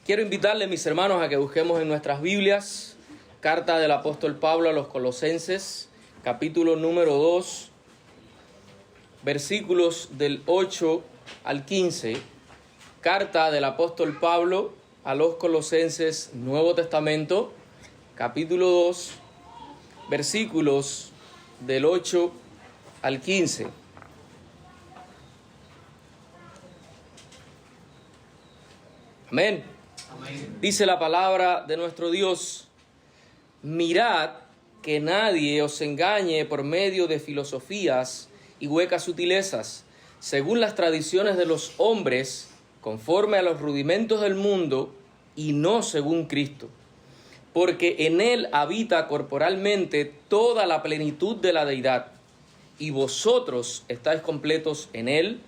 Quiero invitarle, mis hermanos, a que busquemos en nuestras Biblias carta del apóstol Pablo a los Colosenses, capítulo número 2, versículos del 8 al 15. Carta del apóstol Pablo a los Colosenses, Nuevo Testamento, capítulo 2, versículos del 8 al 15. Amén. Amén. Dice la palabra de nuestro Dios: mirad que nadie os engañe por medio de filosofías y huecas sutilezas, según las tradiciones de los hombres, conforme a los rudimentos del mundo, y no según Cristo. Porque en él habita corporalmente toda la plenitud de la deidad, y vosotros estáis completos en él,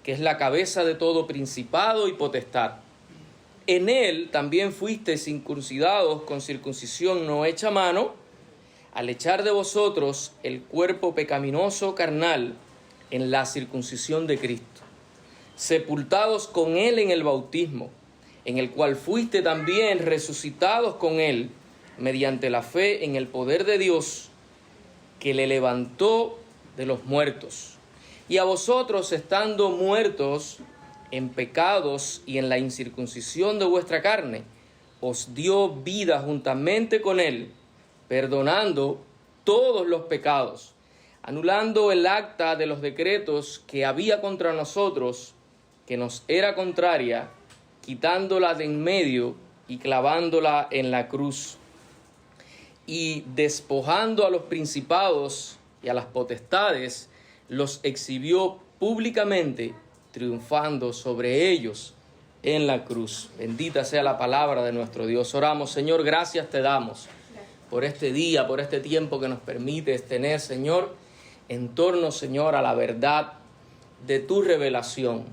que es la cabeza de todo principado y potestad. En él también fuisteis circuncidados con circuncisión no hecha a mano, al echar de vosotros el cuerpo pecaminoso carnal en la circuncisión de Cristo, sepultados con él en el bautismo, en el cual fuiste también resucitados con él, mediante la fe en el poder de Dios, que le levantó de los muertos. Y a vosotros, estando muertos en pecados y en la incircuncisión de vuestra carne, os dio vida juntamente con él, perdonando todos los pecados, anulando el acta de los decretos que había contra nosotros, que nos era contraria, quitándola de en medio y clavándola en la cruz, y despojando a los principados y a las potestades, los exhibió públicamente, triunfando sobre ellos en la cruz. Bendita sea la palabra de nuestro Dios. Oramos. Señor, gracias te damos por este día, por este tiempo que nos permites tener, Señor, en torno, Señor, a la verdad de tu revelación.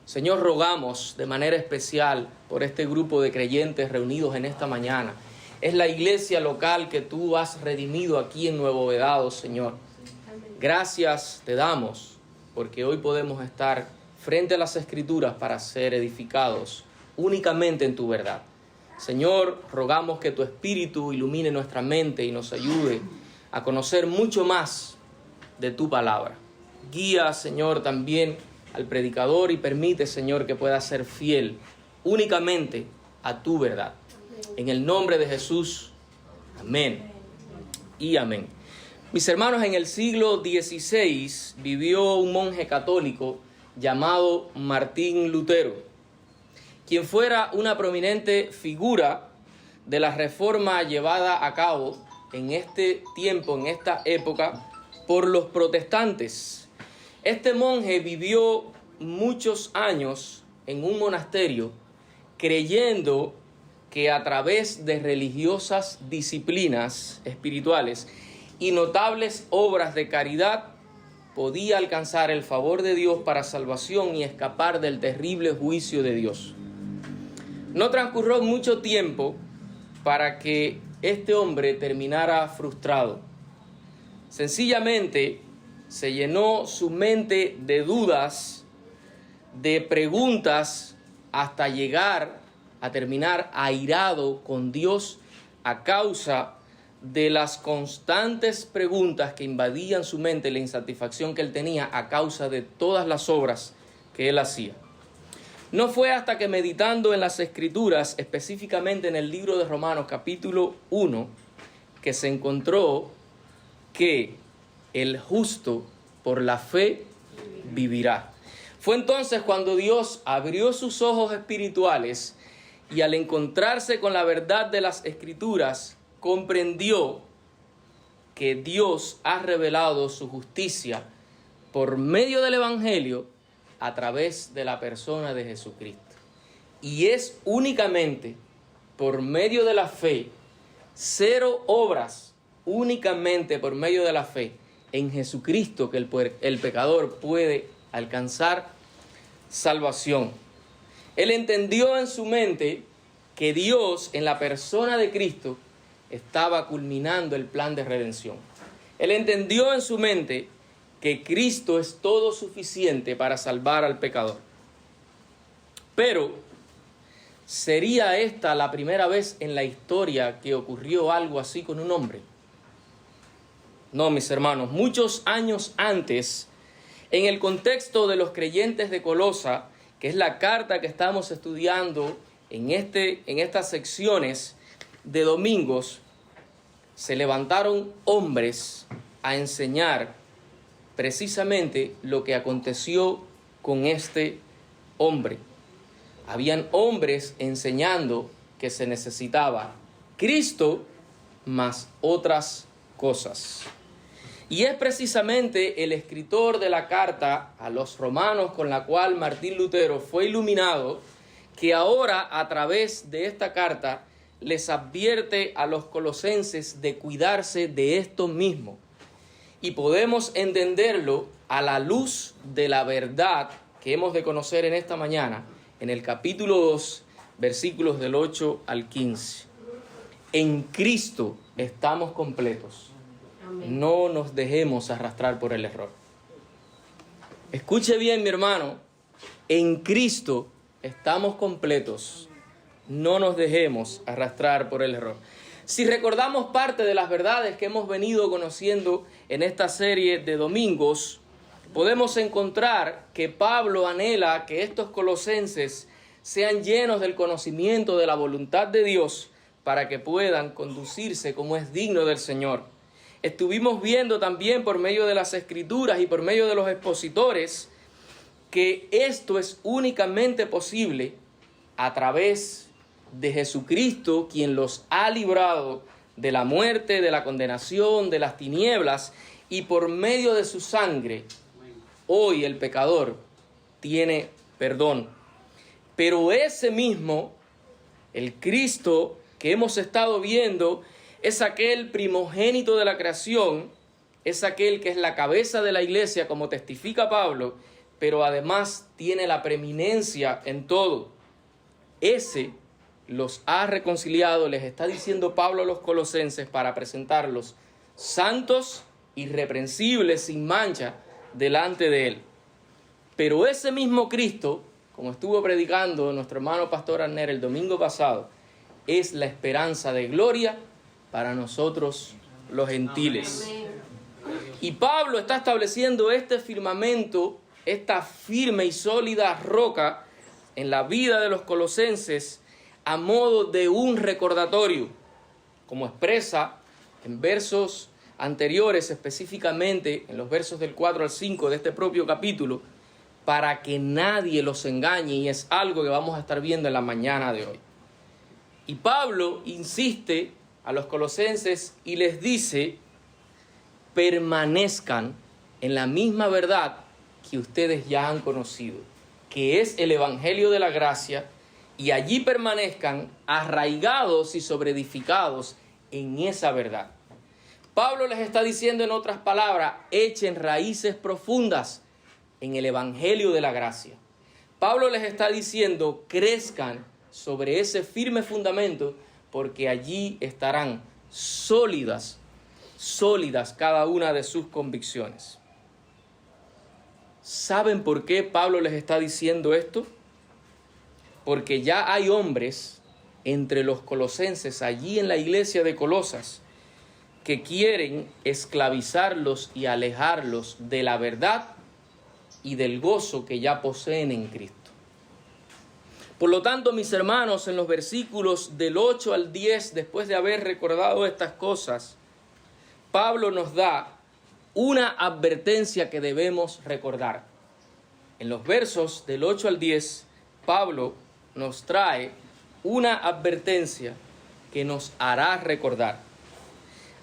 Señor, rogamos de manera especial por este grupo de creyentes reunidos en esta mañana. Es la iglesia local que tú has redimido aquí en Nuevo Vedado, Señor. Gracias te damos porque hoy podemos estar frente a las Escrituras para ser edificados únicamente en tu verdad. Señor, rogamos que tu Espíritu ilumine nuestra mente y nos ayude a conocer mucho más de tu palabra. Guía, Señor, también al predicador y permite, Señor, que pueda ser fiel únicamente a tu verdad. En el nombre de Jesús, amén y amén. Mis hermanos, en el siglo XVI vivió un monje católico llamado Martín Lutero, quien fuera una prominente figura de la reforma llevada a cabo en este tiempo, en esta época, por los protestantes. Este monje vivió muchos años en un monasterio, creyendo que a través de religiosas disciplinas espirituales y notables obras de caridad podía alcanzar el favor de Dios para salvación y escapar del terrible juicio de Dios. No transcurrió mucho tiempo para que este hombre terminara frustrado. Sencillamente se llenó su mente de dudas, de preguntas, hasta llegar a terminar airado con Dios a causa de las constantes preguntas que invadían su mente, la insatisfacción que él tenía a causa de todas las obras que él hacía. No fue hasta que, meditando en las Escrituras, específicamente en el libro de Romanos capítulo 1, que se encontró que el justo por la fe vivirá. Fue entonces cuando Dios abrió sus ojos espirituales y, al encontrarse con la verdad de las Escrituras, comprendió que Dios ha revelado su justicia por medio del Evangelio a través de la persona de Jesucristo. Y es únicamente por medio de la fe, cero obras, únicamente por medio de la fe en Jesucristo que el pecador puede alcanzar salvación. Él entendió en su mente que Dios, en la persona de Cristo, estaba culminando el plan de redención. Él entendió en su mente que Cristo es todo suficiente para salvar al pecador. Pero ¿Sería esta la primera vez en la historia que ocurrió algo así con un hombre? No, mis hermanos, muchos años antes, en el contexto de los creyentes de Colosa, que es la carta que estamos estudiando en estas secciones de domingos, se levantaron hombres a enseñar precisamente lo que aconteció con este hombre. Habían hombres enseñando que se necesitaba Cristo más otras cosas. Y es precisamente el escritor de la carta a los romanos con la cual Martín Lutero fue iluminado, que ahora a través de esta carta les advierte a los colosenses de cuidarse de esto mismo. Y podemos entenderlo a la luz de la verdad que hemos de conocer en esta mañana, en el capítulo 2, versículos del 8 al 15. En Cristo estamos completos. No nos dejemos arrastrar por el error. Escuche bien, mi hermano. En Cristo estamos completos. No nos dejemos arrastrar por el error. Si recordamos parte de las verdades que hemos venido conociendo en esta serie de domingos, podemos encontrar que Pablo anhela que estos colosenses sean llenos del conocimiento de la voluntad de Dios para que puedan conducirse como es digno del Señor. Estuvimos viendo también por medio de las Escrituras y por medio de los expositores que esto es únicamente posible a través de Jesucristo, quien los ha librado de la muerte, de la condenación, de las tinieblas, y por medio de su sangre, hoy el pecador tiene perdón. Pero ese mismo, el Cristo que hemos estado viendo, es aquel primogénito de la creación, es aquel que es la cabeza de la iglesia, como testifica Pablo, pero además tiene la preeminencia en todo. Ese los ha reconciliado, les está diciendo Pablo a los colosenses, para presentarlos santos, irreprensibles, sin mancha, delante de él. Pero ese mismo Cristo, como estuvo predicando nuestro hermano pastor Arner el domingo pasado, es la esperanza de gloria para nosotros los gentiles. Amén. Y Pablo está estableciendo este firmamento, esta firme y sólida roca en la vida de los colosenses a modo de un recordatorio, como expresa en versos anteriores, específicamente en los versos del 4 al 5 de este propio capítulo, para que nadie los engañe, y es algo que vamos a estar viendo en la mañana de hoy. Y Pablo insiste a los colosenses y les dice: permanezcan en la misma verdad que ustedes ya han conocido, que es el evangelio de la gracia, y allí permanezcan arraigados y sobreedificados en esa verdad. Pablo les está diciendo, en otras palabras, echen raíces profundas en el evangelio de la gracia. Pablo les está diciendo, crezcan sobre ese firme fundamento, porque allí estarán sólidas cada una de sus convicciones. ¿Saben por qué Pablo les está diciendo esto? Porque ya hay hombres entre los colosenses, allí en la iglesia de Colosas, que quieren esclavizarlos y alejarlos de la verdad y del gozo que ya poseen en Cristo. Por lo tanto, mis hermanos, en los versículos del 8 al 10, después de haber recordado estas cosas, Pablo nos da una advertencia que debemos recordar. En los versos del 8 al 10, Pablo nos trae una advertencia que nos hará recordar.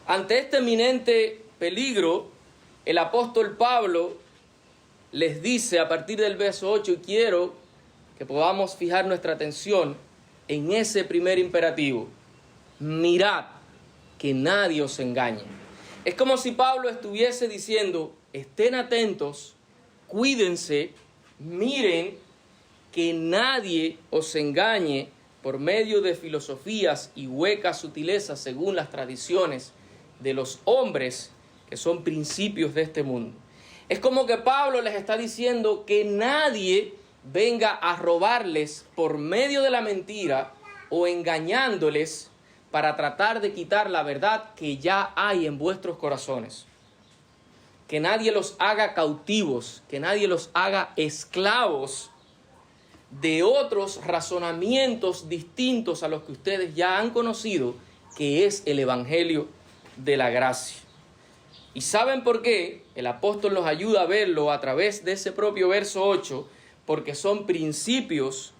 Ante este eminente peligro, el apóstol Pablo les dice a partir del verso 8, y quiero que podamos fijar nuestra atención en ese primer imperativo: mirad que nadie os engañe. Es como si Pablo estuviese diciendo, estén atentos, cuídense, miren que nadie os engañe por medio de filosofías y huecas sutilezas según las tradiciones de los hombres que son principios de este mundo. Es como que Pablo les está diciendo que nadie venga a robarles por medio de la mentira o engañándoles para tratar de quitar la verdad que ya hay en vuestros corazones. Que nadie los haga cautivos, que nadie los haga esclavos de otros razonamientos distintos a los que ustedes ya han conocido, que es el Evangelio de la gracia. ¿Y saben por qué? El apóstol nos ayuda a verlo a través de ese propio verso 8, porque son principios,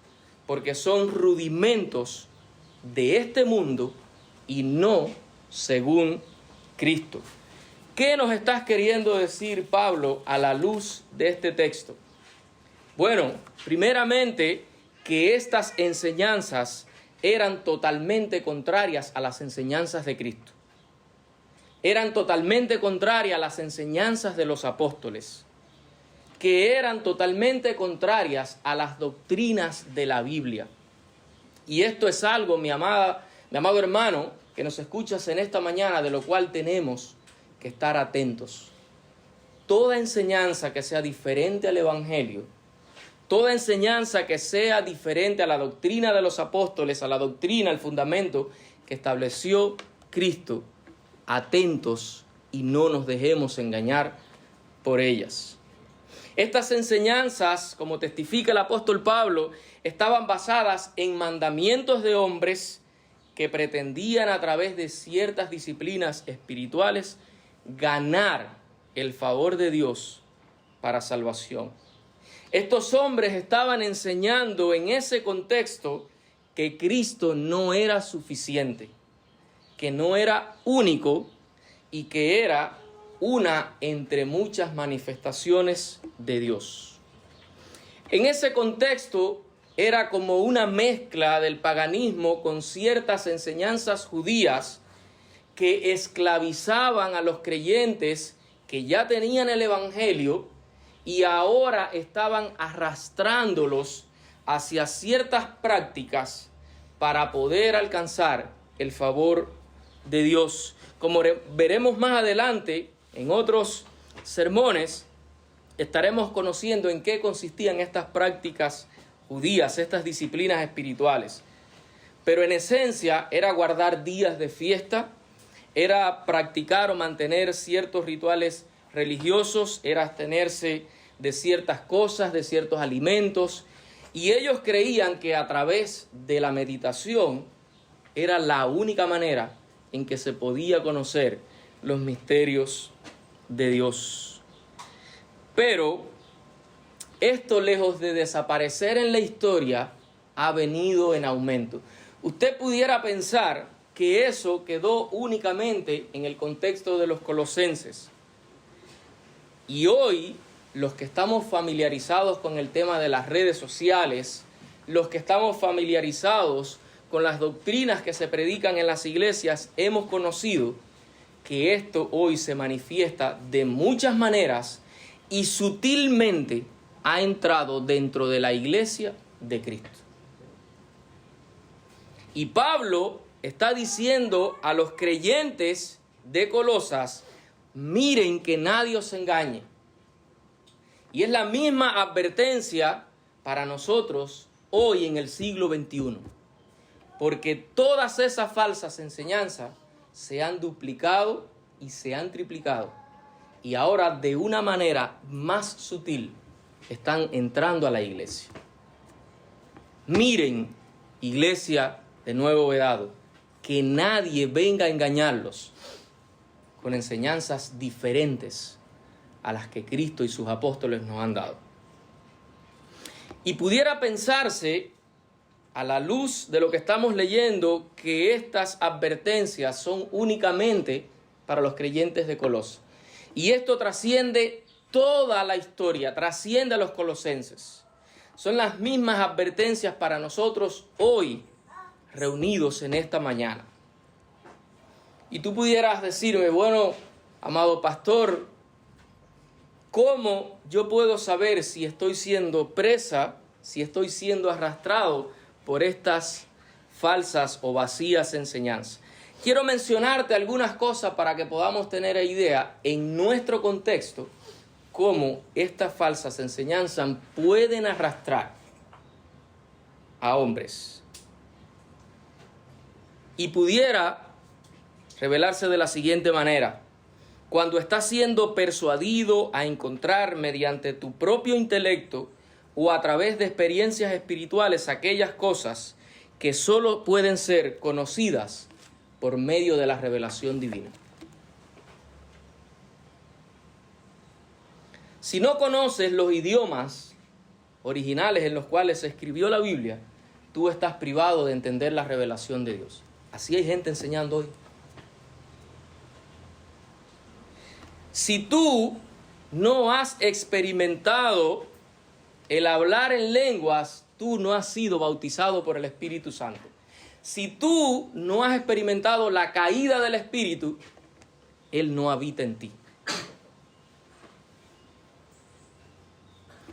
porque son rudimentos de este mundo y no según Cristo. ¿Qué nos estás queriendo decir, Pablo, a la luz de este texto? Bueno, primeramente, que estas enseñanzas eran totalmente contrarias a las enseñanzas de Cristo. Eran totalmente contrarias a las enseñanzas de los apóstoles, que eran totalmente contrarias a las doctrinas de la Biblia. Y esto es algo, mi amado hermano, que nos escuchas en esta mañana, de lo cual tenemos que estar atentos. Toda enseñanza que sea diferente al Evangelio, toda enseñanza que sea diferente a la doctrina de los apóstoles, a la doctrina, al fundamento que estableció Cristo, atentos y no nos dejemos engañar por ellas. Estas enseñanzas, como testifica el apóstol Pablo, estaban basadas en mandamientos de hombres que pretendían a través de ciertas disciplinas espirituales ganar el favor de Dios para salvación. Estos hombres estaban enseñando en ese contexto que Cristo no era suficiente, que no era único y que era una entre muchas manifestaciones de Dios. En ese contexto era como una mezcla del paganismo con ciertas enseñanzas judías que esclavizaban a los creyentes que ya tenían el Evangelio y ahora estaban arrastrándolos hacia ciertas prácticas para poder alcanzar el favor de Dios. Como veremos más adelante en otros sermones, estaremos conociendo en qué consistían estas prácticas judías, estas disciplinas espirituales. Pero en esencia era guardar días de fiesta, era practicar o mantener ciertos rituales religiosos, era abstenerse de ciertas cosas, de ciertos alimentos, y ellos creían que a través de la meditación era la única manera en que se podía conocer los misterios de Dios. Pero esto, lejos de desaparecer en la historia, ha venido en aumento. Usted pudiera pensar que eso quedó únicamente en el contexto de los colosenses. Y hoy, los que estamos familiarizados con el tema de las redes sociales, los que estamos familiarizados con las doctrinas que se predican en las iglesias, hemos conocido que esto hoy se manifiesta de muchas maneras y sutilmente ha entrado dentro de la iglesia de Cristo. Y Pablo está diciendo a los creyentes de Colosas: miren que nadie os engañe. Y es la misma advertencia para nosotros hoy en el siglo XXI. Porque todas esas falsas enseñanzas se han duplicado y se han triplicado. Y ahora de una manera más sutil están entrando a la iglesia. Miren, iglesia de Nuevo Vedado, que nadie venga a engañarlos con enseñanzas diferentes a las que Cristo y sus apóstoles nos han dado. Y pudiera pensarse, a la luz de lo que estamos leyendo, que estas advertencias son únicamente para los creyentes de Colosas. Y esto trasciende toda la historia, trasciende a los colosenses. Son las mismas advertencias para nosotros hoy, reunidos en esta mañana. Y tú pudieras decirme: bueno, amado pastor, ¿cómo yo puedo saber si estoy siendo presa, si estoy siendo arrastrado por estas falsas o vacías enseñanzas? Quiero mencionarte algunas cosas para que podamos tener idea en nuestro contexto cómo estas falsas enseñanzas pueden arrastrar a hombres. Y pudiera revelarse de la siguiente manera: cuando estás siendo persuadido a encontrar mediante tu propio intelecto o a través de experiencias espirituales aquellas cosas que solo pueden ser conocidas por medio de la revelación divina. Si no conoces los idiomas originales en los cuales se escribió la Biblia, tú estás privado de entender la revelación de Dios. Así hay gente enseñando hoy. Si tú no has experimentado el hablar en lenguas, tú no has sido bautizado por el Espíritu Santo. Si tú no has experimentado la caída del Espíritu, Él no habita en ti.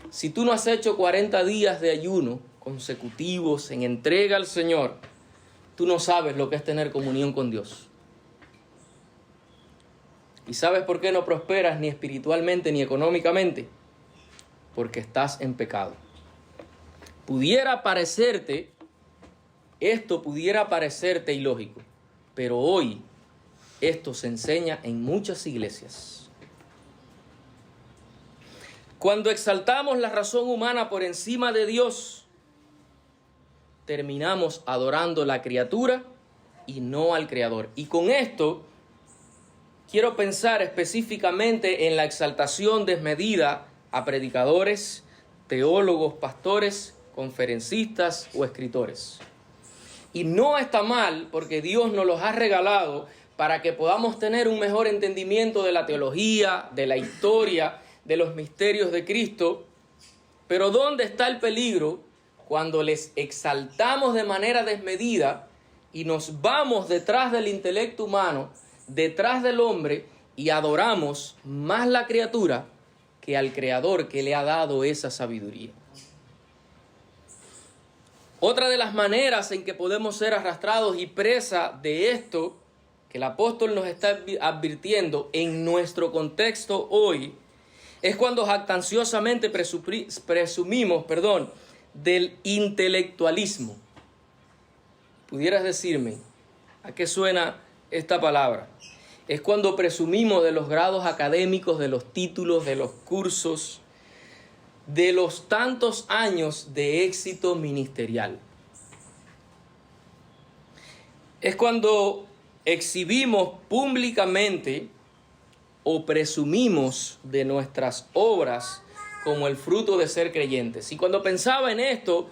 Si tú no has hecho 40 días de ayuno consecutivos en entrega al Señor, tú no sabes lo que es tener comunión con Dios. ¿Y sabes por qué no prosperas ni espiritualmente ni económicamente? Porque estás en pecado. Esto pudiera parecerte ilógico, pero hoy esto se enseña en muchas iglesias. Cuando exaltamos la razón humana por encima de Dios, terminamos adorando la criatura y no al Creador. Y con esto quiero pensar específicamente en la exaltación desmedida a predicadores, teólogos, pastores, conferencistas o escritores. Y no está mal, porque Dios nos los ha regalado para que podamos tener un mejor entendimiento de la teología, de la historia, de los misterios de Cristo. Pero ¿dónde está el peligro cuando les exaltamos de manera desmedida y nos vamos detrás del intelecto humano, detrás del hombre, y adoramos más la criatura que al Creador que le ha dado esa sabiduría? Otra de las maneras en que podemos ser arrastrados y presa de esto que el apóstol nos está advirtiendo en nuestro contexto hoy es cuando jactanciosamente presumimos del intelectualismo. ¿Pudieras decirme a qué suena esta palabra? Es cuando presumimos de los grados académicos, de los títulos, de los cursos, de los tantos años de éxito ministerial. Es cuando exhibimos públicamente o presumimos de nuestras obras como el fruto de ser creyentes. Y cuando pensaba en esto,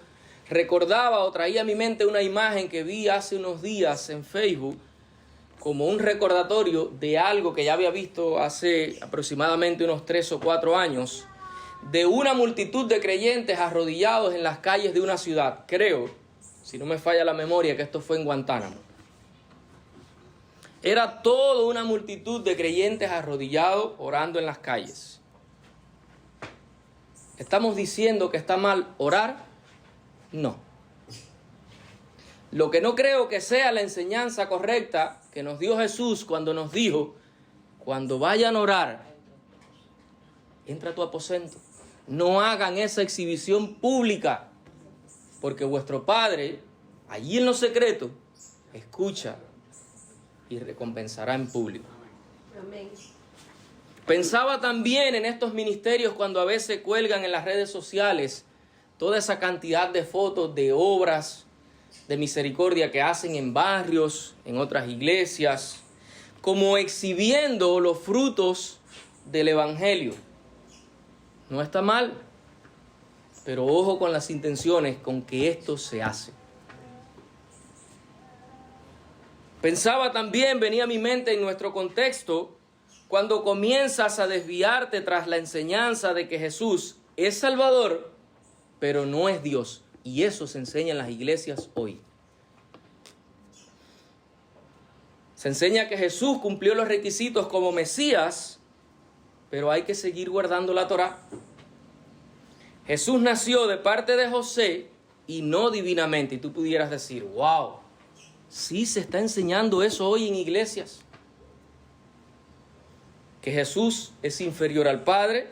recordaba o traía a mi mente una imagen que vi hace unos días en Facebook como un recordatorio de algo que ya había visto hace aproximadamente unos 3 o 4 años, de una multitud de creyentes arrodillados en las calles de una ciudad. Creo, si no me falla la memoria, que esto fue en Guantánamo. Era toda una multitud de creyentes arrodillados orando en las calles. ¿Estamos diciendo que está mal orar? No. Lo que no creo que sea la enseñanza correcta que nos dio Jesús cuando nos dijo: cuando vayan a orar, entra a tu aposento. No hagan esa exhibición pública, porque vuestro Padre, allí en lo secreto, escucha y recompensará en público. Amén. Pensaba también en estos ministerios cuando a veces cuelgan en las redes sociales toda esa cantidad de fotos de obras de misericordia que hacen en barrios, en otras iglesias, como exhibiendo los frutos del evangelio. No está mal, pero ojo con las intenciones con que esto se hace. Pensaba también, venía a mi mente en nuestro contexto, cuando comienzas a desviarte tras la enseñanza de que Jesús es Salvador, pero no es Dios. Y eso se enseña en las iglesias hoy. Se enseña que Jesús cumplió los requisitos como Mesías, pero hay que seguir guardando la Torá. Jesús nació de parte de José y no divinamente. Y tú pudieras decir: wow, sí se está enseñando eso hoy en iglesias. Que Jesús es inferior al Padre,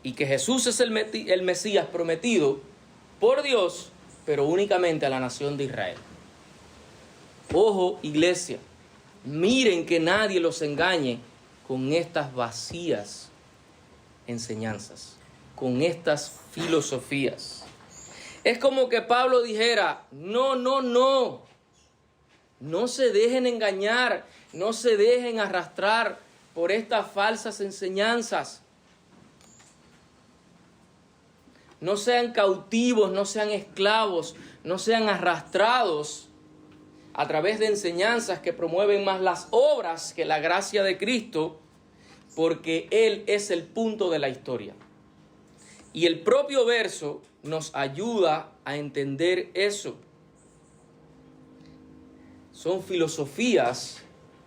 y que Jesús es el Mesías prometido por Dios, pero únicamente a la nación de Israel. Ojo, iglesia, miren que nadie los engañe con estas vacías enseñanzas, con estas filosofías. Es como que Pablo dijera, no se dejen engañar, no se dejen arrastrar por estas falsas enseñanzas. No sean cautivos, no sean esclavos, no sean arrastrados a través de enseñanzas que promueven más las obras que la gracia de Cristo, porque Él es el punto de la historia. Y el propio verso nos ayuda a entender eso. Son filosofías,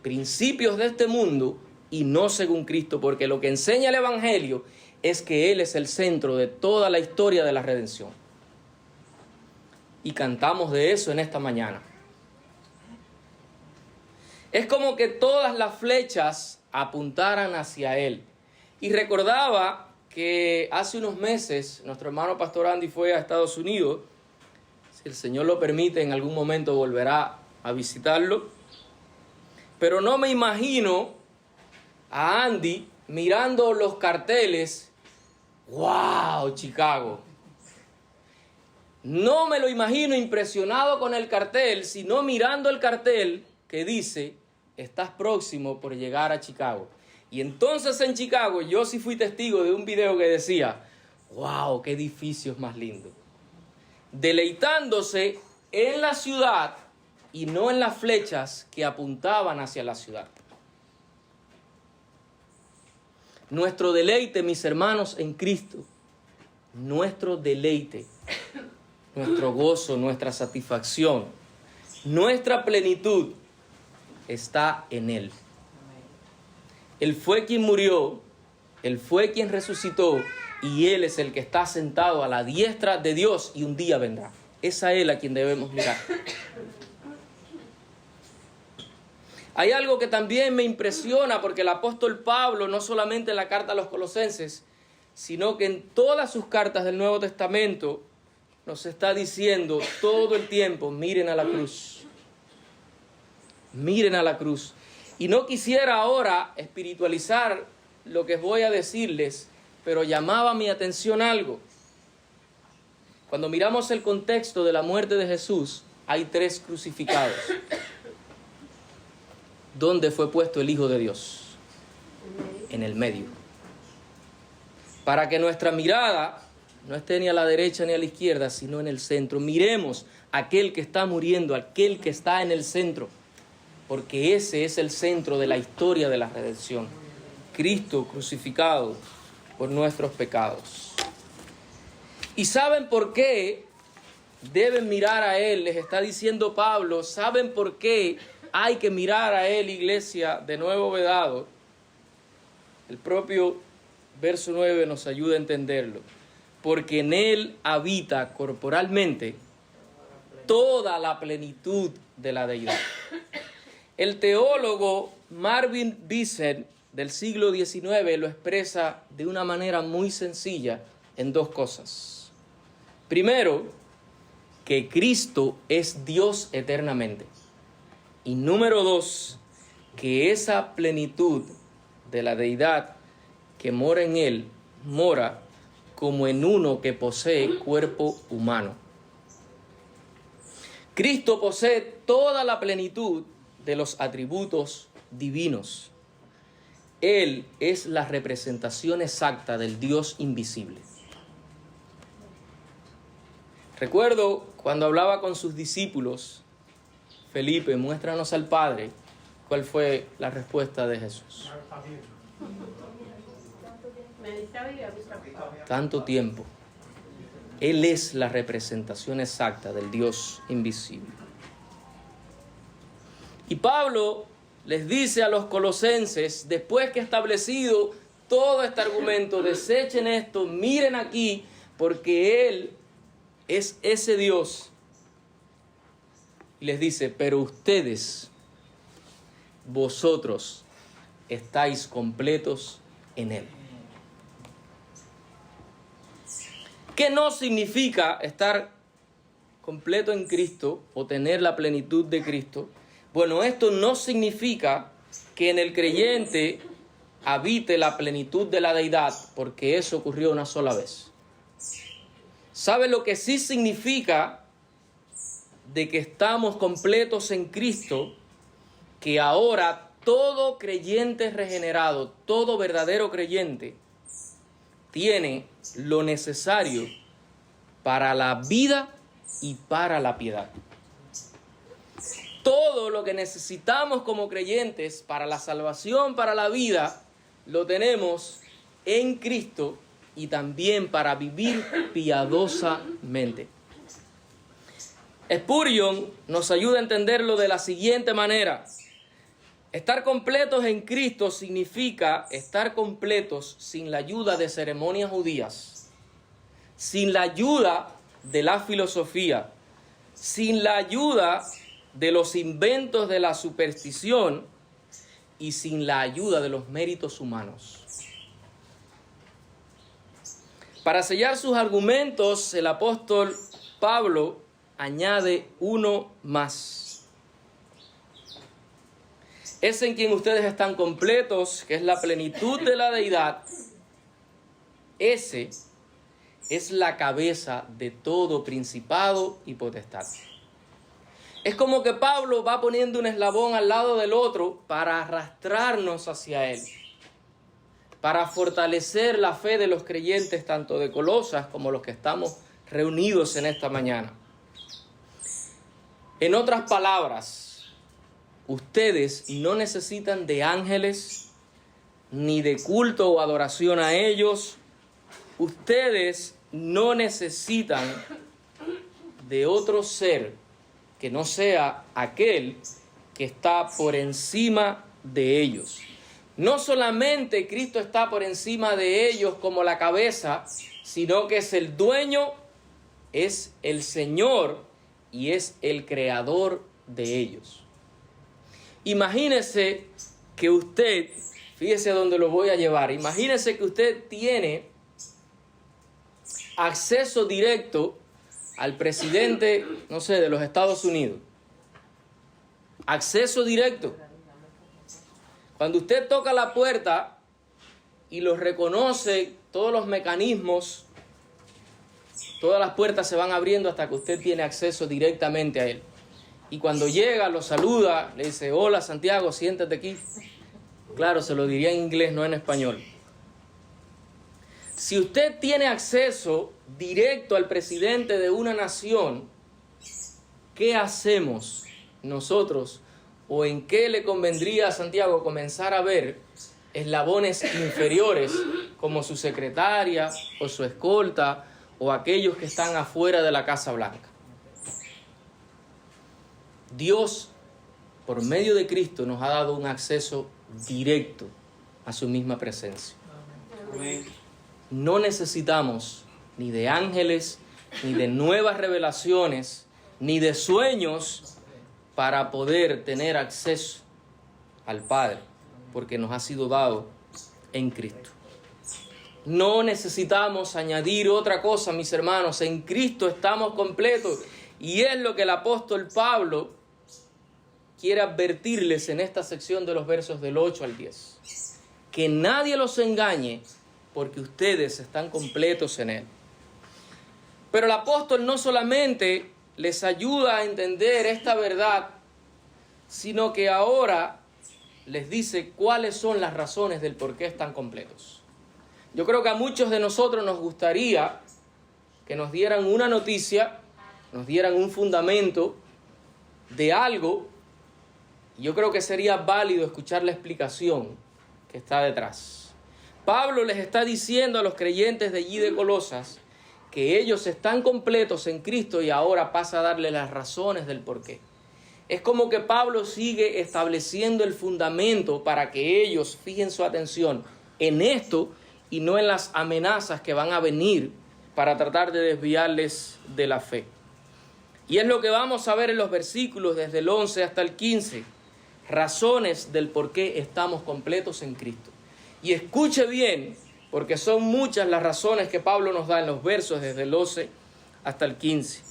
principios de este mundo y no según Cristo, porque lo que enseña el Evangelio es que Él es el centro de toda la historia de la redención. Y cantamos de eso en esta mañana. Es como que todas las flechas apuntaran hacia Él. Y recordaba que hace unos meses nuestro hermano Pastor Andy fue a Estados Unidos. Si el Señor lo permite, en algún momento volverá a visitarlo. Pero no me imagino a Andy mirando los carteles. ¡Wow, Chicago! No me lo imagino impresionado con el cartel, sino mirando el cartel que dice, estás próximo por llegar a Chicago. Y entonces en Chicago yo sí fui testigo de un video que decía, ¡wow, qué edificios más lindos! Deleitándose en la ciudad y no en las flechas que apuntaban hacia la ciudad. Nuestro deleite, mis hermanos, en Cristo, nuestro deleite, nuestro gozo, nuestra satisfacción, nuestra plenitud está en Él. Él fue quien murió, Él fue quien resucitó y Él es el que está sentado a la diestra de Dios y un día vendrá. Es a Él a quien debemos mirar. Hay algo que también me impresiona porque el apóstol Pablo, no solamente en la carta a los Colosenses, sino que en todas sus cartas del Nuevo Testamento, nos está diciendo todo el tiempo, miren a la cruz. Miren a la cruz. Y no quisiera ahora espiritualizar lo que voy a decirles, pero llamaba mi atención algo. Cuando miramos el contexto de la muerte de Jesús, hay 3 crucificados. ¿Dónde fue puesto el Hijo de Dios? En el medio. Para que nuestra mirada no esté ni a la derecha ni a la izquierda, sino en el centro. Miremos a aquel que está muriendo, aquel que está en el centro, porque ese es el centro de la historia de la redención. Cristo crucificado por nuestros pecados. ¿Y saben por qué deben mirar a Él? Les está diciendo Pablo, ¿saben por qué hay que mirar a Él, iglesia, de nuevo vedado? El propio verso 9 nos ayuda a entenderlo. Porque en Él habita corporalmente toda la plenitud de la deidad. El teólogo Marvin Vincent del siglo XIX lo expresa de una manera muy sencilla en 2 cosas. Primero, que Cristo es Dios eternamente. Y número 2, que esa plenitud de la deidad que mora en Él, mora como en uno que posee cuerpo humano. Cristo posee toda la plenitud de los atributos divinos. Él es la representación exacta del Dios invisible. Recuerdo cuando hablaba con sus discípulos, Felipe, muéstranos al Padre. ¿Cuál fue la respuesta de Jesús? Tanto tiempo. Él es la representación exacta del Dios invisible. Y Pablo les dice a los colosenses, después que ha establecido todo este argumento, desechen esto, miren aquí, porque Él es ese Dios. Y les dice, pero ustedes, vosotros, estáis completos en Él. ¿Qué no significa estar completo en Cristo o tener la plenitud de Cristo? Bueno, esto no significa que en el creyente habite la plenitud de la deidad, porque eso ocurrió una sola vez. ¿Sabe lo que sí significa de que estamos completos en Cristo? Que ahora todo creyente regenerado, todo verdadero creyente, tiene lo necesario para la vida y para la piedad. Todo lo que necesitamos como creyentes para la salvación, para la vida, lo tenemos en Cristo y también para vivir piadosamente. Spurgeon nos ayuda a entenderlo de la siguiente manera. Estar completos en Cristo significa estar completos sin la ayuda de ceremonias judías, sin la ayuda de la filosofía, sin la ayuda de los inventos de la superstición y sin la ayuda de los méritos humanos. Para sellar sus argumentos, el apóstol Pablo añade uno más. Es en quien ustedes están completos, que es la plenitud de la deidad. Ese es la cabeza de todo principado y potestad. Es como que Pablo va poniendo un eslabón al lado del otro para arrastrarnos hacia él, para fortalecer la fe de los creyentes, tanto de Colosas como los que estamos reunidos en esta mañana. En otras palabras, ustedes no necesitan de ángeles, ni de culto o adoración a ellos. Ustedes no necesitan de otro ser que no sea aquel que está por encima de ellos. No solamente Cristo está por encima de ellos como la cabeza, sino que es el dueño, es el Señor y es el creador de ellos. Imagínese que usted, fíjese a dónde lo voy a llevar, imagínese que usted tiene acceso directo al presidente, no sé, de los Estados Unidos. Acceso directo. Cuando usted toca la puerta y los reconoce, todos los mecanismos, todas las puertas se van abriendo hasta que usted tiene acceso directamente a él. Y cuando llega, lo saluda, le dice, hola Santiago, siéntate aquí. Claro, se lo diría en inglés, no en español. Si usted tiene acceso directo al presidente de una nación, ¿qué hacemos nosotros? ¿O en qué le convendría a Santiago comenzar a ver eslabones inferiores como su secretaria o su escolta o aquellos que están afuera de la Casa Blanca? Dios, por medio de Cristo, nos ha dado un acceso directo a su misma presencia. Amén. No necesitamos ni de ángeles, ni de nuevas revelaciones, ni de sueños para poder tener acceso al Padre, porque nos ha sido dado en Cristo. No necesitamos añadir otra cosa, mis hermanos. En Cristo estamos completos. Y es lo que el apóstol Pablo quiere advertirles en esta sección de los versos del 8 al 10. Que nadie los engañe, porque ustedes están completos en Él. Pero el apóstol no solamente les ayuda a entender esta verdad, sino que ahora les dice cuáles son las razones del por qué están completos. Yo creo que a muchos de nosotros nos gustaría que nos dieran una noticia, nos dieran un fundamento de algo. Yo creo que sería válido escuchar la explicación que está detrás. Pablo les está diciendo a los creyentes de allí de Colosas que ellos están completos en Cristo y ahora pasa a darle las razones del por qué. Es como que Pablo sigue estableciendo el fundamento para que ellos fijen su atención en esto y no en las amenazas que van a venir para tratar de desviarles de la fe. Y es lo que vamos a ver en los versículos desde el 11 hasta el 15. Razones del por qué estamos completos en Cristo. Y escuche bien, porque son muchas las razones que Pablo nos da en los versos desde el 12 hasta el 15.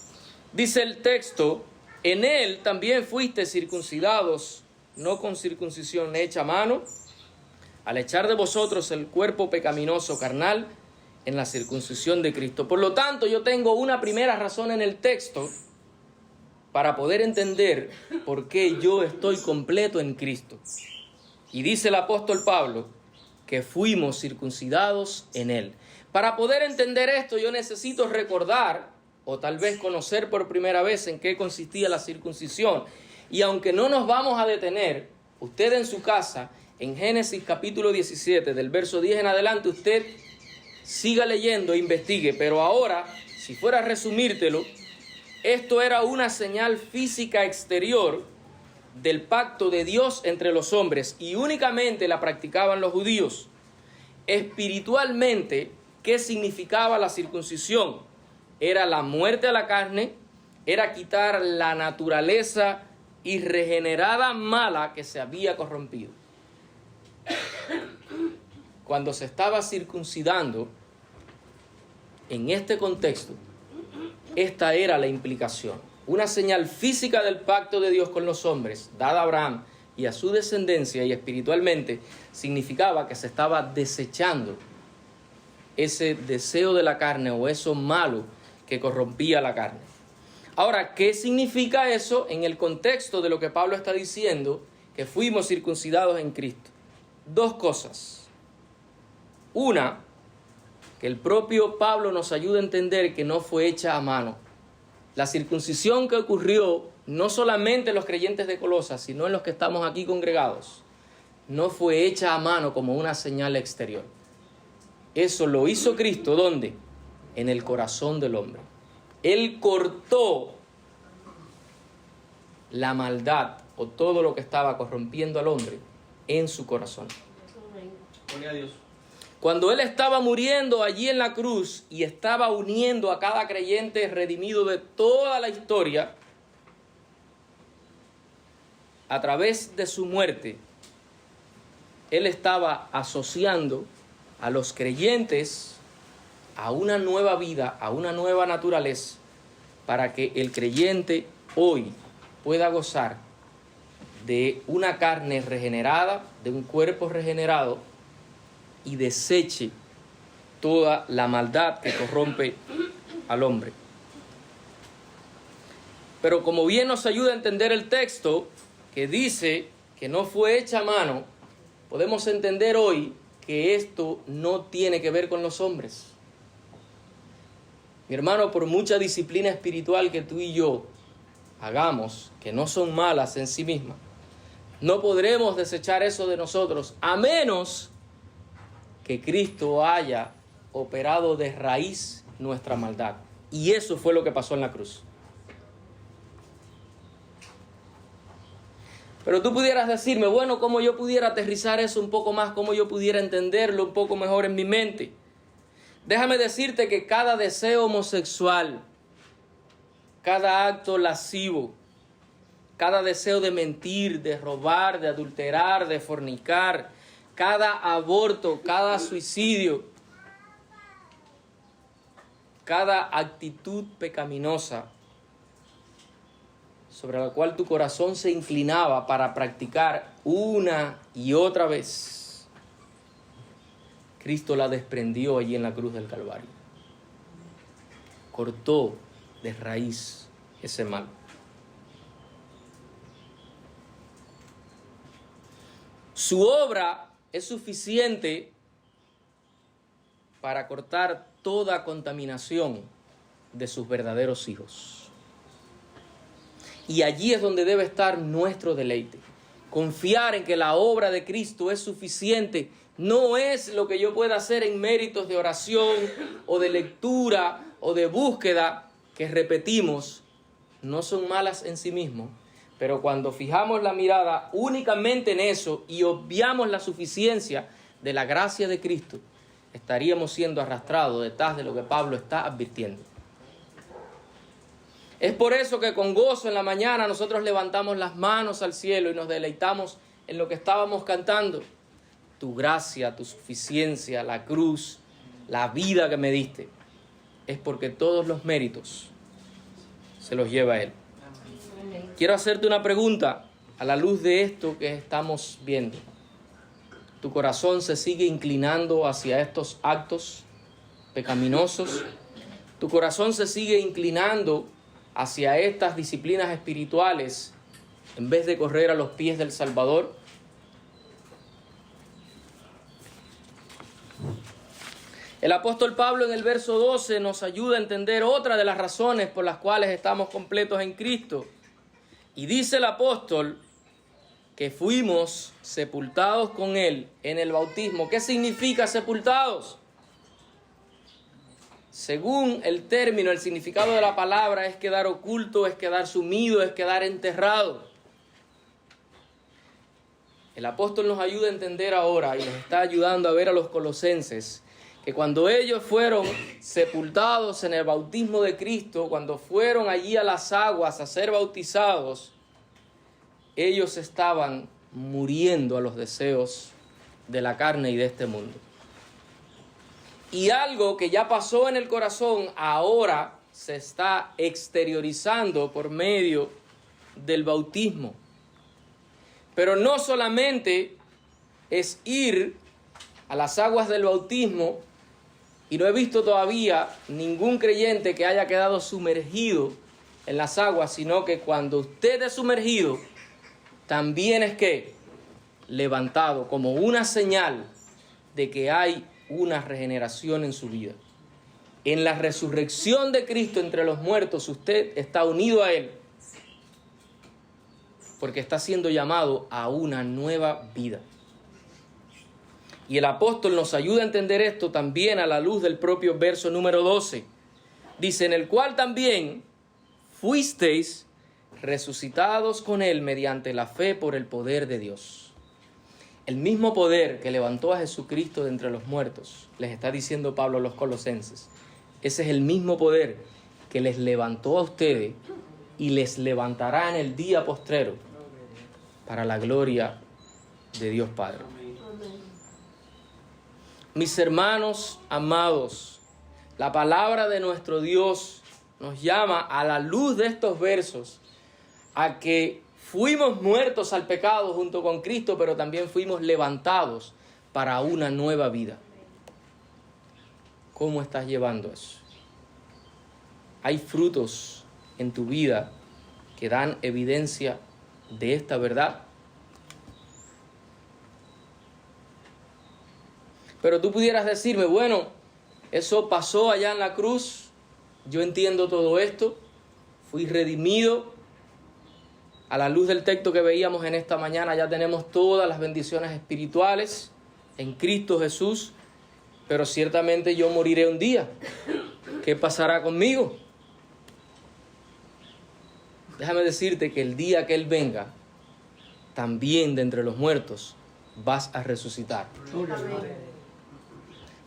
Dice el texto: en él también fuiste circuncidados, no con circuncisión hecha a mano, al echar de vosotros el cuerpo pecaminoso carnal en la circuncisión de Cristo. Por lo tanto, yo tengo una primera razón en el texto para poder entender por qué yo estoy completo en Cristo. Y dice el apóstol Pablo que fuimos circuncidados en él. Para poder entender esto, yo necesito recordar, o tal vez conocer por primera vez, en qué consistía la circuncisión. Y aunque no nos vamos a detener, usted en su casa, en Génesis capítulo 17, del verso 10 en adelante, usted siga leyendo e investigue. Pero ahora, si fuera a resumírtelo, esto era una señal física exterior del pacto de Dios entre los hombres, y únicamente la practicaban los judíos. Espiritualmente, ¿qué significaba la circuncisión? Era la muerte a la carne, era quitar la naturaleza irregenerada mala que se había corrompido. Cuando se estaba circuncidando, en este contexto, esta era la implicación. Una señal física del pacto de Dios con los hombres, dada a Abraham y a su descendencia, y espiritualmente significaba que se estaba desechando ese deseo de la carne o eso malo que corrompía la carne. Ahora, ¿qué significa eso en el contexto de lo que Pablo está diciendo? Que fuimos circuncidados en Cristo. Dos cosas. Una, que el propio Pablo nos ayuda a entender que no fue hecha a mano. La circuncisión que ocurrió, no solamente en los creyentes de Colosas, sino en los que estamos aquí congregados, no fue hecha a mano como una señal exterior. Eso lo hizo Cristo, ¿dónde? En el corazón del hombre. Él cortó la maldad o todo lo que estaba corrompiendo al hombre en su corazón. Gloria a Dios. Cuando Él estaba muriendo allí en la cruz y estaba uniendo a cada creyente redimido de toda la historia, a través de su muerte, Él estaba asociando a los creyentes a una nueva vida, a una nueva naturaleza, para que el creyente hoy pueda gozar de una carne regenerada, de un cuerpo regenerado, y deseche toda la maldad que corrompe al hombre. Pero como bien nos ayuda a entender el texto, que dice que no fue hecha a mano, podemos entender hoy que esto no tiene que ver con los hombres. Mi hermano, por mucha disciplina espiritual que tú y yo hagamos, que no son malas en sí mismas, no podremos desechar eso de nosotros, a menos que Cristo haya operado de raíz nuestra maldad. Y eso fue lo que pasó en la cruz. Pero tú pudieras decirme, bueno, ¿cómo yo pudiera aterrizar eso un poco más? ¿Cómo yo pudiera entenderlo un poco mejor en mi mente? Déjame decirte que cada deseo homosexual, cada acto lascivo, cada deseo de mentir, de robar, de adulterar, de fornicar, cada aborto, cada suicidio, cada actitud pecaminosa sobre la cual tu corazón se inclinaba para practicar una y otra vez, Cristo la desprendió allí en la cruz del Calvario. Cortó de raíz ese mal. Su obra es suficiente para cortar toda contaminación de sus verdaderos hijos. Y allí es donde debe estar nuestro deleite. Confiar en que la obra de Cristo es suficiente. No es lo que yo pueda hacer en méritos de oración o de lectura o de búsqueda, que repetimos, no son malas en sí mismos. Pero cuando fijamos la mirada únicamente en eso y obviamos la suficiencia de la gracia de Cristo, estaríamos siendo arrastrados detrás de lo que Pablo está advirtiendo. Es por eso que con gozo en la mañana nosotros levantamos las manos al cielo y nos deleitamos en lo que estábamos cantando. tu gracia, tu suficiencia, la cruz, la vida que me diste, es porque todos los méritos se los lleva Él. Quiero hacerte una pregunta a la luz de esto que estamos viendo. ¿Tu corazón se sigue inclinando hacia estos actos pecaminosos? ¿Tu corazón se sigue inclinando hacia estas disciplinas espirituales en vez de correr a los pies del Salvador? El apóstol Pablo en el verso 12 nos ayuda a entender otra de las razones por las cuales estamos completos en Cristo. Y dice el apóstol que fuimos sepultados con Él en el bautismo. ¿Qué significa sepultados? Según el término, el significado de la palabra es quedar oculto, es quedar sumido, es quedar enterrado. El apóstol nos ayuda a entender ahora y nos está ayudando a ver a los colosenses que cuando ellos fueron sepultados en el bautismo de Cristo, cuando fueron allí a las aguas a ser bautizados, ellos estaban muriendo a los deseos de la carne y de este mundo. Y algo que ya pasó en el corazón ahora se está exteriorizando por medio del bautismo. Pero no solamente es ir a las aguas del bautismo, y no he visto todavía ningún creyente que haya quedado sumergido en las aguas, sino que cuando usted es sumergido, también es que levantado como una señal de que hay una regeneración en su vida. En la resurrección de Cristo entre los muertos, usted está unido a Él, porque está siendo llamado a una nueva vida. Y el apóstol nos ayuda a entender esto también a la luz del propio verso número 12. Dice, en el cual también fuisteis resucitados con Él mediante la fe por el poder de Dios. El mismo poder que levantó a Jesucristo de entre los muertos, les está diciendo Pablo a los colosenses. Ese es el mismo poder que les levantó a ustedes y les levantará en el día postrero para la gloria de Dios Padre. Mis hermanos amados, la palabra de nuestro Dios nos llama a la luz de estos versos a que fuimos muertos al pecado junto con Cristo, pero también fuimos levantados para una nueva vida. ¿Cómo estás llevando eso? ¿Hay frutos en tu vida que dan evidencia de esta verdad? Pero tú pudieras decirme, bueno, eso pasó allá en la cruz, yo entiendo todo esto, fui redimido. A la luz del texto que veíamos en esta mañana ya tenemos todas las bendiciones espirituales en Cristo Jesús, pero ciertamente yo moriré un día. ¿Qué pasará conmigo? Déjame decirte que el día que Él venga, también de entre los muertos vas a resucitar. Amén.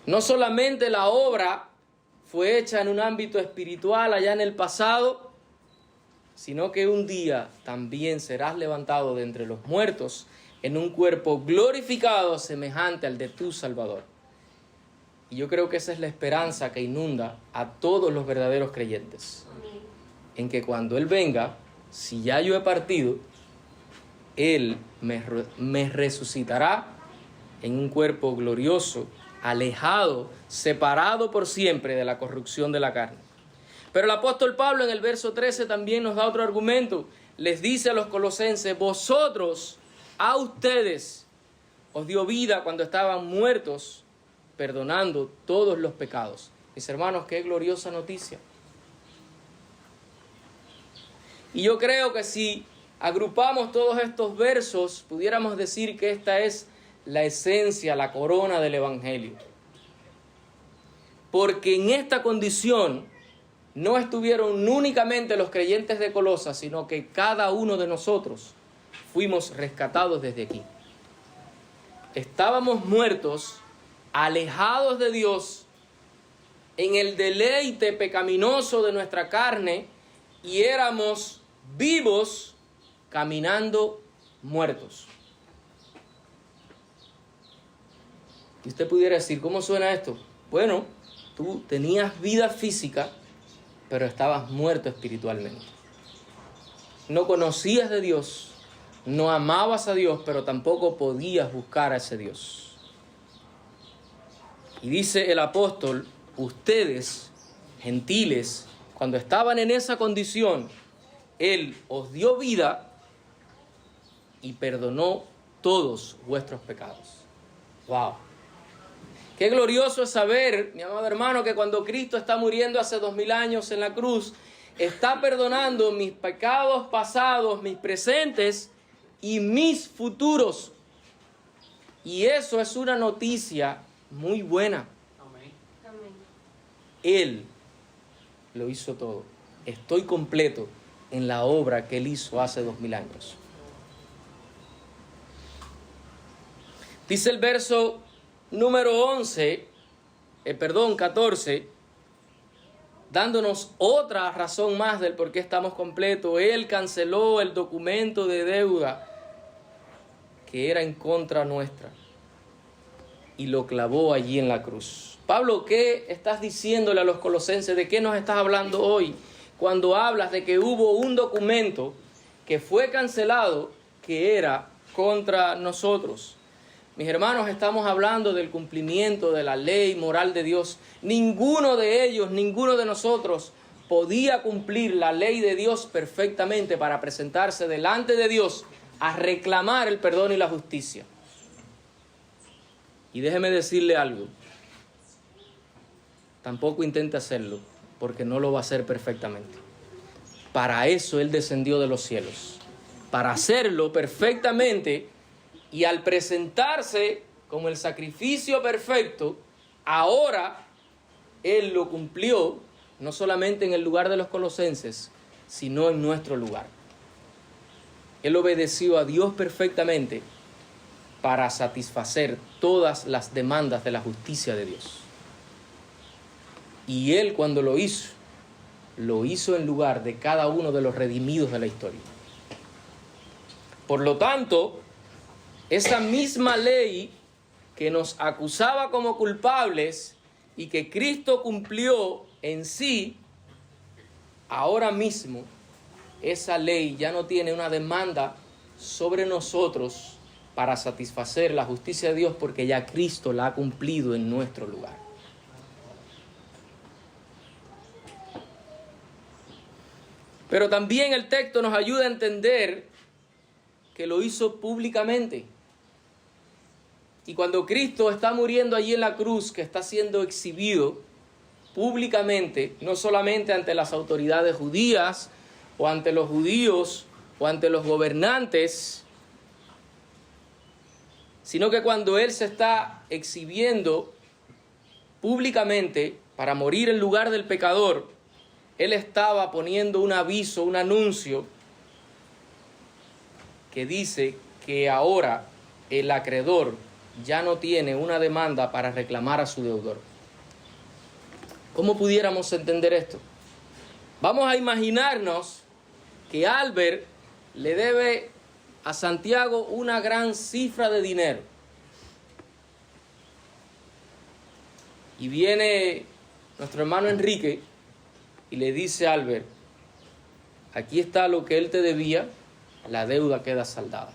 No solamente la obra fue hecha en un ámbito espiritual allá en el pasado, sino que un día también serás levantado de entre los muertos en un cuerpo glorificado semejante al de tu Salvador. Y yo creo que esa es la esperanza que inunda a todos los verdaderos creyentes. En que cuando Él venga, si ya yo he partido, Él me resucitará en un cuerpo glorioso, alejado, separado por siempre de la corrupción de la carne. Pero el apóstol Pablo en el verso 13 también nos da otro argumento. Les dice a los colosenses, vosotros, a ustedes, os dio vida cuando estaban muertos, perdonando todos los pecados. Mis hermanos, qué gloriosa noticia. Y yo creo que si agrupamos todos estos versos, pudiéramos decir que esta es la esencia, la corona del Evangelio. Porque en esta condición no estuvieron únicamente los creyentes de Colosas, sino que cada uno de nosotros fuimos rescatados desde aquí. Estábamos muertos, alejados de Dios, en el deleite pecaminoso de nuestra carne, y éramos vivos caminando muertos. Y usted pudiera decir, ¿cómo suena esto? Bueno, tú tenías vida física, pero estabas muerto espiritualmente. No conocías de Dios, no amabas a Dios, pero tampoco podías buscar a ese Dios. Y dice el apóstol, ustedes, gentiles, cuando estaban en esa condición, Él os dio vida y perdonó todos vuestros pecados. ¡Wow! Qué glorioso es saber, mi amado hermano, que cuando Cristo está muriendo hace 2000 años en la cruz, está perdonando mis pecados pasados, mis presentes y mis futuros. Y eso es una noticia muy buena. Amén. Él lo hizo todo. Estoy completo en la obra que Él hizo hace 2000 años. Dice el verso número 14, dándonos otra razón más del por qué estamos completos. Él canceló el documento de deuda que era en contra nuestra y lo clavó allí en la cruz. Pablo, ¿qué estás diciéndole a los colosenses? ¿De qué nos estás hablando hoy? Cuando hablas de que hubo un documento que fue cancelado que era contra nosotros. Mis hermanos, estamos hablando del cumplimiento de la ley moral de Dios. Ninguno de ellos, ninguno de nosotros podía cumplir la ley de Dios perfectamente para presentarse delante de Dios a reclamar el perdón y la justicia. Y déjeme decirle algo. Tampoco intente hacerlo, porque no lo va a hacer perfectamente. Para eso Él descendió de los cielos. Para hacerlo perfectamente. Y al presentarse como el sacrificio perfecto, ahora Él lo cumplió, no solamente en el lugar de los colosenses, sino en nuestro lugar. Él obedeció a Dios perfectamente para satisfacer todas las demandas de la justicia de Dios. Y Él, cuando lo hizo en lugar de cada uno de los redimidos de la historia. Por lo tanto, esa misma ley que nos acusaba como culpables y que Cristo cumplió en sí, ahora mismo esa ley ya no tiene una demanda sobre nosotros para satisfacer la justicia de Dios, porque ya Cristo la ha cumplido en nuestro lugar. Pero también el texto nos ayuda a entender que lo hizo públicamente. Y cuando Cristo está muriendo allí en la cruz, que está siendo exhibido públicamente, no solamente ante las autoridades judías, o ante los judíos, o ante los gobernantes, sino que cuando Él se está exhibiendo públicamente para morir en lugar del pecador, Él estaba poniendo un aviso, un anuncio, que dice que ahora el acreedor ya no tiene una demanda para reclamar a su deudor. ¿Cómo pudiéramos entender esto? Vamos a imaginarnos que Albert le debe a Santiago una gran cifra de dinero. Y viene nuestro hermano Enrique y le dice a Albert, aquí está lo que él te debía, la deuda queda saldada.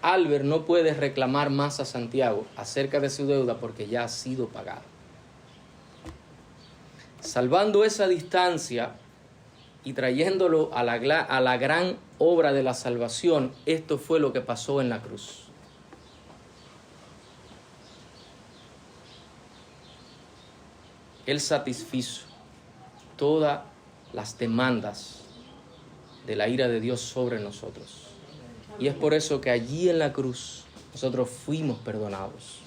Albert no puede reclamar más a Santiago acerca de su deuda porque ya ha sido pagada. Salvando esa distancia y trayéndolo a la gran obra de la salvación, esto fue lo que pasó en la cruz. Él satisfizo todas las demandas de la ira de Dios sobre nosotros. Y es por eso que allí en la cruz nosotros fuimos perdonados.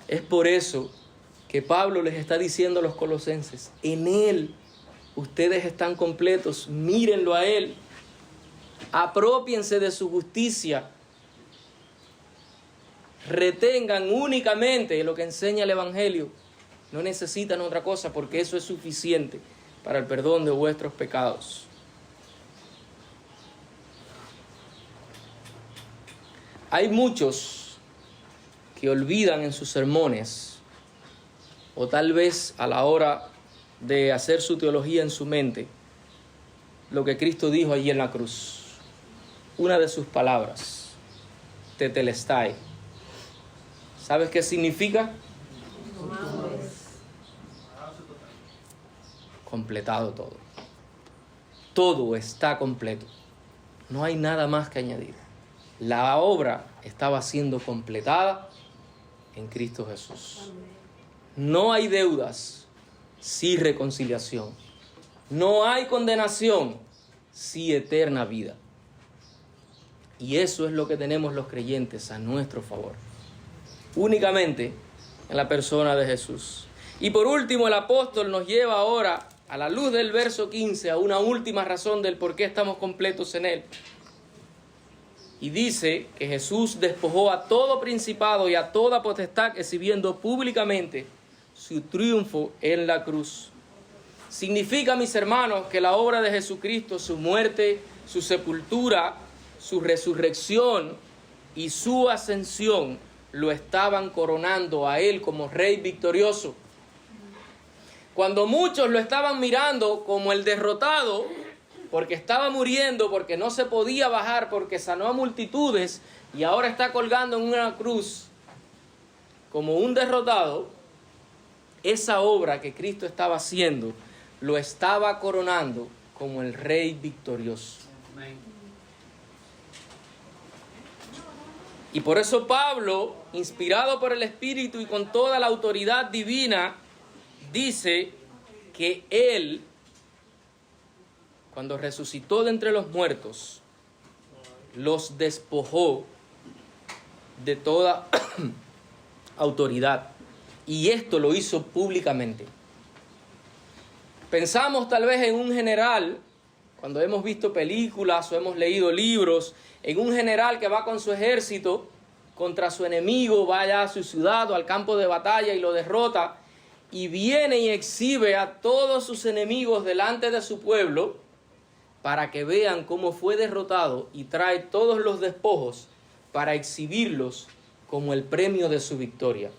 Es por eso que Pablo les está diciendo a los colosenses, en Él ustedes están completos, mírenlo a Él, apropiense de su justicia, retengan únicamente lo que enseña el Evangelio, no necesitan otra cosa porque eso es suficiente para el perdón de vuestros pecados. Hay muchos que olvidan en sus sermones, o tal vez a la hora de hacer su teología en su mente, lo que Cristo dijo allí en la cruz. Una de sus palabras, tetelestai. ¿Sabes qué significa? Completado todo. Todo está completo. No hay nada más que añadir. La obra estaba siendo completada en Cristo Jesús. No hay deudas, sí reconciliación. No hay condenación, sí eterna vida. Y eso es lo que tenemos los creyentes a nuestro favor. Únicamente en la persona de Jesús. Y por último, el apóstol nos lleva ahora, a la luz del verso 15, a una última razón del por qué estamos completos en Él. Y dice que Jesús despojó a todo principado y a toda potestad, exhibiendo públicamente su triunfo en la cruz. Significa, mis hermanos, que la obra de Jesucristo, su muerte, su sepultura, su resurrección y su ascensión, lo estaban coronando a Él como Rey victorioso. Cuando muchos lo estaban mirando como el derrotado, porque estaba muriendo, porque no se podía bajar, porque sanó a multitudes y ahora está colgando en una cruz como un derrotado, esa obra que Cristo estaba haciendo lo estaba coronando como el Rey victorioso. Y por eso Pablo, inspirado por el Espíritu y con toda la autoridad divina, dice que Él, cuando resucitó de entre los muertos, los despojó de toda autoridad. Y esto lo hizo públicamente. Pensamos tal vez en un general, cuando hemos visto películas o hemos leído libros, en un general que va con su ejército contra su enemigo, vaya a su ciudad o al campo de batalla y lo derrota, y viene y exhibe a todos sus enemigos delante de su pueblo para que vean cómo fue derrotado, y trae todos los despojos para exhibirlos como el premio de su victoria.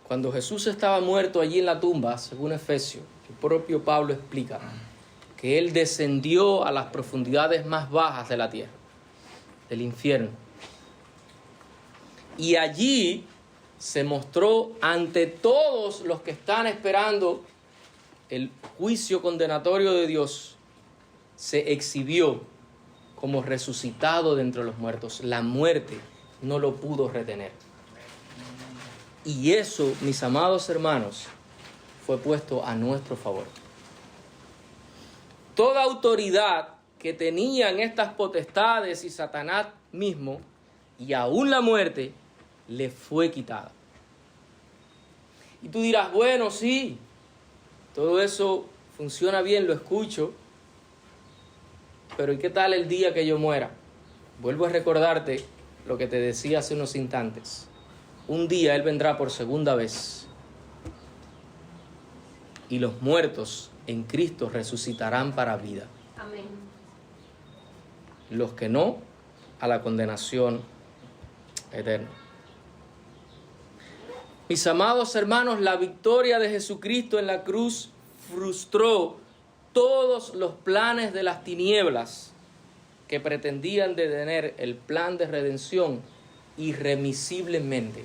Cuando Jesús estaba muerto allí en la tumba, según Efesios, el propio Pablo explica que Él descendió a las profundidades más bajas de la tierra, del infierno. Y allí se mostró ante todos los que están esperando el juicio condenatorio de Dios, se exhibió como resucitado de entre los muertos. La muerte no lo pudo retener. Y eso, mis amados hermanos, fue puesto a nuestro favor. Toda autoridad que tenían estas potestades y Satanás mismo, y aún la muerte, le fue quitada. Y tú dirás, bueno, sí, todo eso funciona bien, lo escucho, pero ¿y qué tal el día que yo muera? Vuelvo a recordarte lo que te decía hace unos instantes. Un día Él vendrá por segunda vez y los muertos en Cristo resucitarán para vida. Amén. Los que no, a la condenación eterna. Mis amados hermanos, la victoria de Jesucristo en la cruz frustró todos los planes de las tinieblas que pretendían detener el plan de redención irremisiblemente.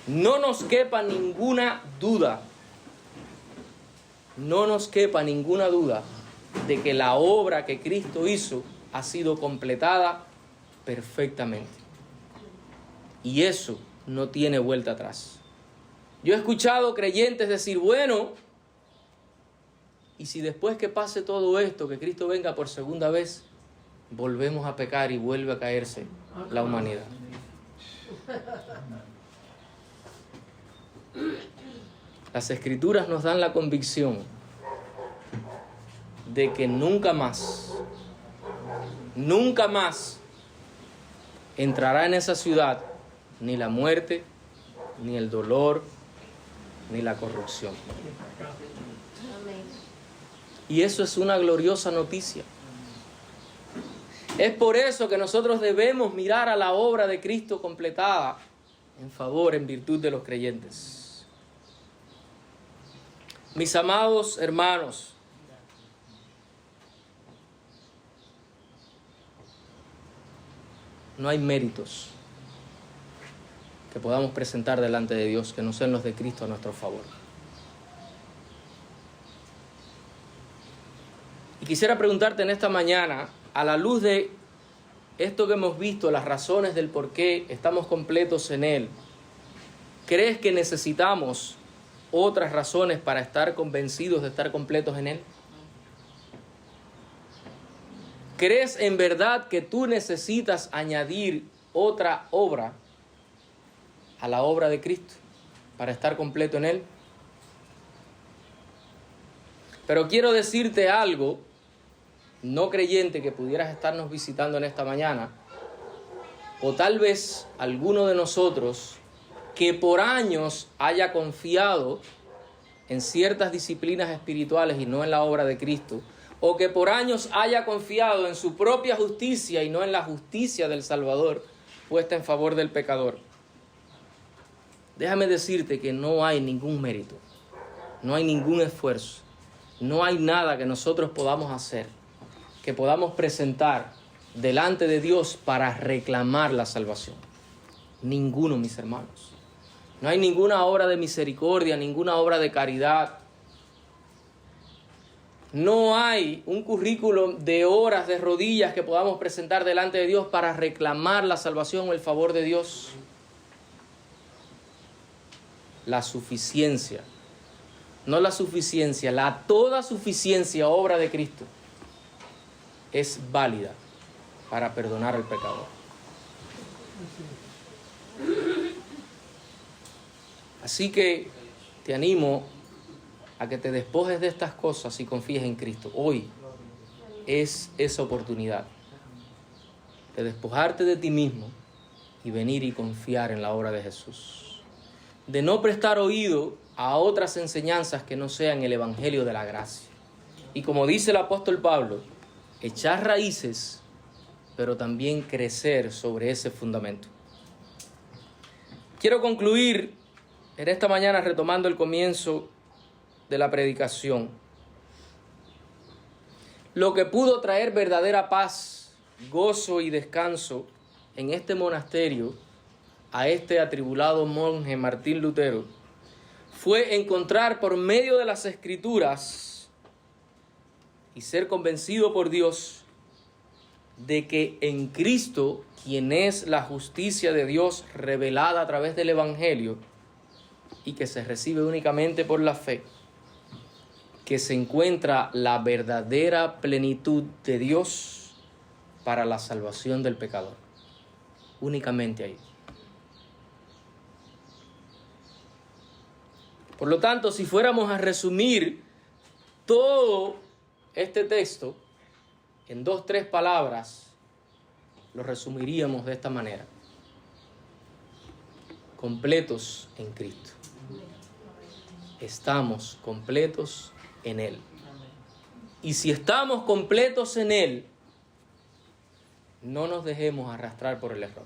No nos quepa ninguna duda, de que la obra que Cristo hizo ha sido completada perfectamente. Y eso no tiene vuelta atrás. Yo he escuchado creyentes decir, bueno, y si después que pase todo esto, que Cristo venga por segunda vez, volvemos a pecar y vuelve a caerse la humanidad. Las Escrituras nos dan la convicción de que nunca más entrará en esa ciudad ni la muerte, ni el dolor, ni la corrupción. Y eso es una gloriosa noticia. Es por eso que nosotros debemos mirar a la obra de Cristo completada en favor, en virtud de los creyentes. Mis amados hermanos, no hay méritos que podamos presentar delante de Dios que no sean los de Cristo a nuestro favor. Y quisiera preguntarte en esta mañana, a la luz de esto que hemos visto, las razones del por qué estamos completos en Él, ¿crees que necesitamos otras razones para estar convencidos de estar completos en Él? ¿Crees en verdad que tú necesitas añadir otra obra a la obra de Cristo para estar completo en Él? Pero quiero decirte algo, no creyente, que pudieras estarnos visitando en esta mañana, o tal vez alguno de nosotros que por años haya confiado en ciertas disciplinas espirituales y no en la obra de Cristo, o que por años haya confiado en su propia justicia y no en la justicia del Salvador puesta en favor del pecador. Déjame decirte que no hay ningún mérito, no hay ningún esfuerzo, no hay nada que nosotros podamos hacer, que podamos presentar delante de Dios para reclamar la salvación. Ninguno, mis hermanos. No hay ninguna obra de misericordia, ninguna obra de caridad. No hay un currículum de horas de rodillas que podamos presentar delante de Dios para reclamar la salvación o el favor de Dios. La suficiencia, no la suficiencia, la toda suficiencia obra de Cristo es válida para perdonar al pecador. Así que te animo a que te despojes de estas cosas y confíes en Cristo. Hoy es esa oportunidad de despojarte de ti mismo y venir y confiar en la obra de Jesús. De no prestar oído a otras enseñanzas que no sean el Evangelio de la gracia. Y como dice el apóstol Pablo, echar raíces, pero también crecer sobre ese fundamento. Quiero concluir en esta mañana retomando el comienzo de la predicación. Lo que pudo traer verdadera paz, gozo y descanso en este monasterio a este atribulado monje Martín Lutero fue encontrar por medio de las Escrituras y ser convencido por Dios de que en Cristo, quien es la justicia de Dios revelada a través del Evangelio y que se recibe únicamente por la fe, que se encuentra la verdadera plenitud de Dios para la salvación del pecador. Únicamente ahí. Por lo tanto, si fuéramos a resumir todo este texto en 2-3 palabras, lo resumiríamos de esta manera: completos en Cristo. Estamos completos en Él. Y si estamos completos en Él, no nos dejemos arrastrar por el error.